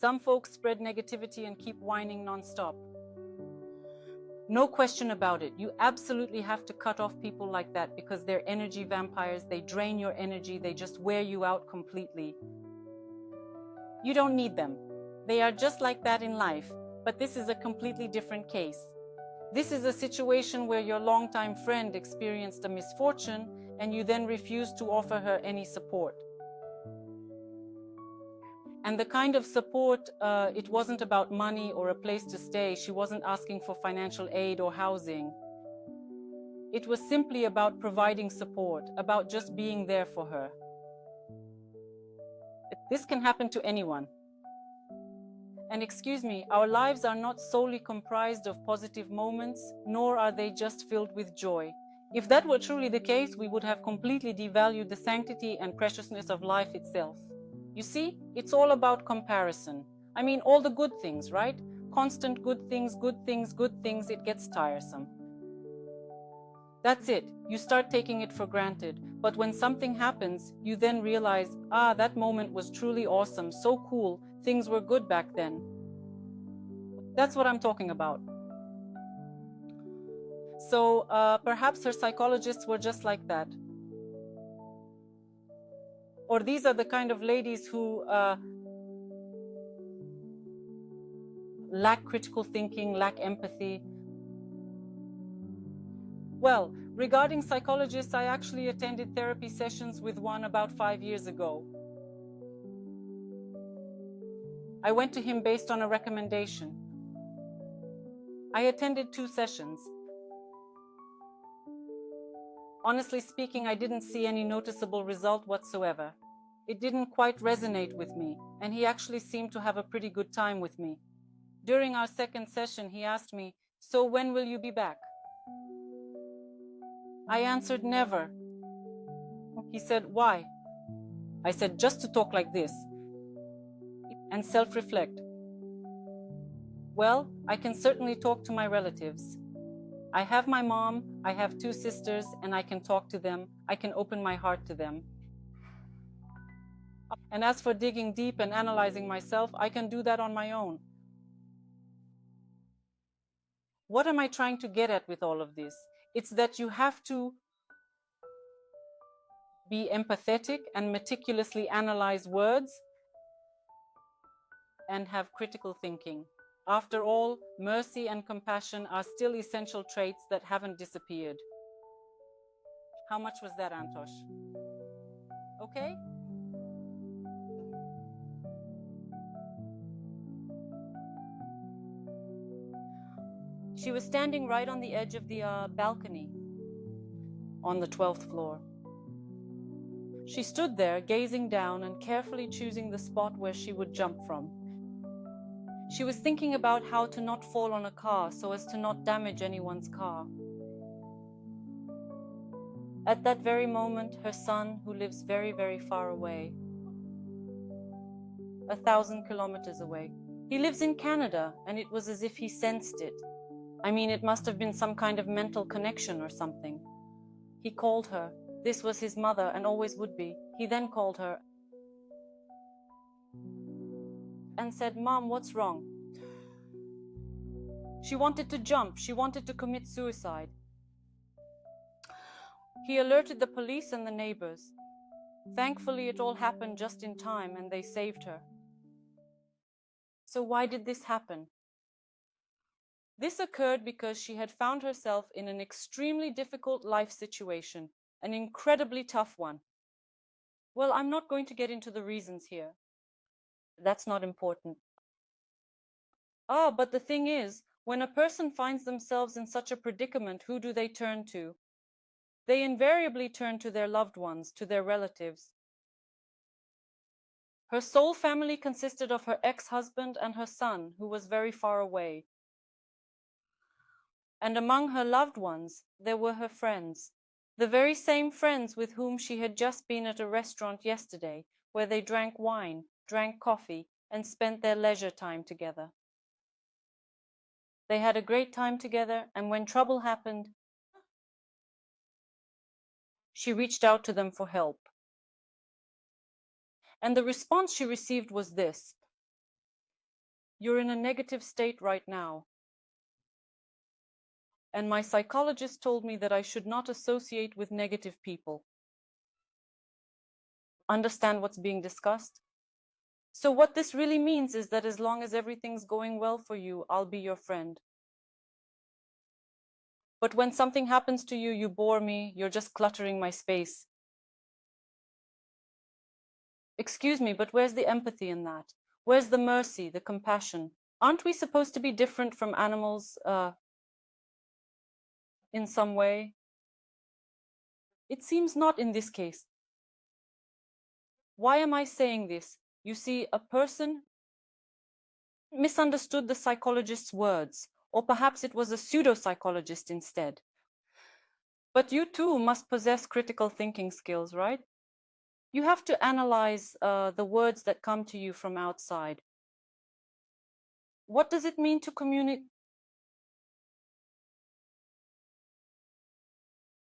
Some folks spread negativity and keep whining nonstop. No question about it. You absolutely have to cut off people like that because they're energy vampires. They drain your energy. They just wear you out completely. You don't need them. They are just like that in life. But this is a completely different case. This is a situation where your longtime friend experienced a misfortune and you then refuse to offer her any support. And the kind of support, it wasn't about money or a place to stay. She wasn't asking for financial aid or housing. It was simply about providing support, about just being there for her. This can happen to anyone. And excuse me, our lives are not solely comprised of positive moments, nor are they just filled with joy. If that were truly the case, we would have completely devalued the sanctity and preciousness of life itself. You see, it's all about comparison. I mean, all the good things, right? Constant good things, it gets tiresome. That's it. You start taking it for granted. But when something happens, you then realize, that moment was truly awesome, so cool, things were good back then. That's what I'm talking about. So perhaps her psychologists were just like that. Or these are the kind of ladies who lack critical thinking, lack empathy. Well, regarding psychologists, I actually attended therapy sessions with one about 5 years ago. I went to him based on a recommendation. I attended 2 sessions. Honestly speaking, I didn't see any noticeable result whatsoever. It didn't quite resonate with me, and he actually seemed to have a pretty good time with me. During our second session, he asked me, "So when will you be back?" I answered, "Never." He said, "Why?" I said, "Just to talk like this and self-reflect." Well, I can certainly talk to my relatives. I have my mom, I have 2 sisters, and I can talk to them. I can open my heart to them. And as for digging deep and analyzing myself, I can do that on my own. What am I trying to get at with all of this? It's that you have to be empathetic and meticulously analyze words and have critical thinking. After all, mercy and compassion are still essential traits that haven't disappeared. How much was that, Antosh? Okay? She was standing right on the edge of the balcony on the 12th floor. She stood there, gazing down and carefully choosing the spot where she would jump from. She was thinking about how to not fall on a car so as to not damage anyone's car. At that very moment, her son, who lives very, very far away, 1,000 kilometers away, he lives in Canada, and it was as if he sensed it. I mean, it must have been some kind of mental connection or something. He called her. This was his mother and always would be. He then called her and said, "Mom, what's wrong?" She wanted to jump. She wanted to commit suicide. He alerted the police and the neighbors. Thankfully, it all happened just in time and they saved her. So why did this happen? This occurred because she had found herself in an extremely difficult life situation, an incredibly tough one. Well, I'm not going to get into the reasons here. That's not important. But the thing is, when a person finds themselves in such a predicament, who do they turn to? They invariably turn to their loved ones, to their relatives. Her sole family consisted of her ex-husband and her son, who was very far away. And among her loved ones, there were her friends, the very same friends with whom she had just been at a restaurant yesterday, where they drank wine, drank coffee, and spent their leisure time together. They had a great time together, and when trouble happened, she reached out to them for help. And the response she received was this: You're in a negative state right now. And my psychologist told me that I should not associate with negative people. Understand what's being discussed? So what this really means is that as long as everything's going well for you, I'll be your friend. But when something happens to you, you bore me, you're just cluttering my space. Excuse me, but where's the empathy in that? Where's the mercy, the compassion? Aren't we supposed to be different from animals in some way? It seems not in this case. Why am I saying this? You see, a person misunderstood the psychologist's words, or perhaps it was a pseudo-psychologist instead. But you too must possess critical thinking skills, right? You have to analyze the words that come to you from outside. What does it mean to communicate?